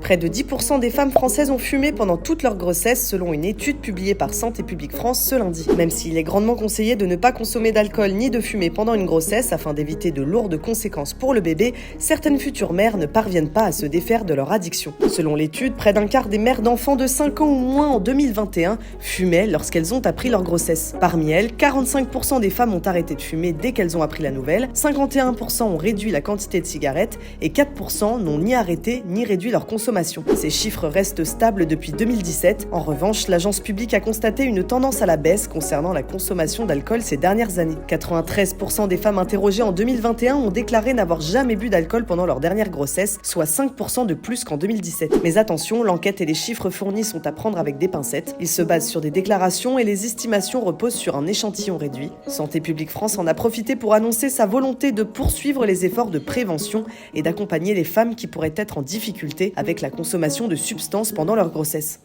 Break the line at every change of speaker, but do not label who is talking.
Près de 10% des femmes françaises ont fumé pendant toute leur grossesse, selon une étude publiée par Santé publique France ce lundi. Même s'il est grandement conseillé de ne pas consommer d'alcool ni de fumer pendant une grossesse afin d'éviter de lourdes conséquences pour le bébé, certaines futures mères ne parviennent pas à se défaire de leur addiction. Selon l'étude, près d'un quart des mères d'enfants de 5 ans ou moins en 2021 fumaient lorsqu'elles ont appris leur grossesse. Parmi elles, 45% des femmes ont arrêté de fumer dès qu'elles ont appris la nouvelle, 51% ont réduit la quantité de cigarettes et 4% n'ont ni arrêté ni réduit leur consommation. Ces chiffres restent stables depuis 2017. En revanche, l'agence publique a constaté une tendance à la baisse concernant la consommation d'alcool ces dernières années. 93% des femmes interrogées en 2021 ont déclaré n'avoir jamais bu d'alcool pendant leur dernière grossesse, soit 5% de plus qu'en 2017. Mais attention, l'enquête et les chiffres fournis sont à prendre avec des pincettes. Ils se basent sur des déclarations et les estimations reposent sur un échantillon réduit. Santé publique France en a profité pour annoncer sa volonté de poursuivre les efforts de prévention et d'accompagner les femmes qui pourraient être en difficulté avec la consommation de substances pendant leur grossesse.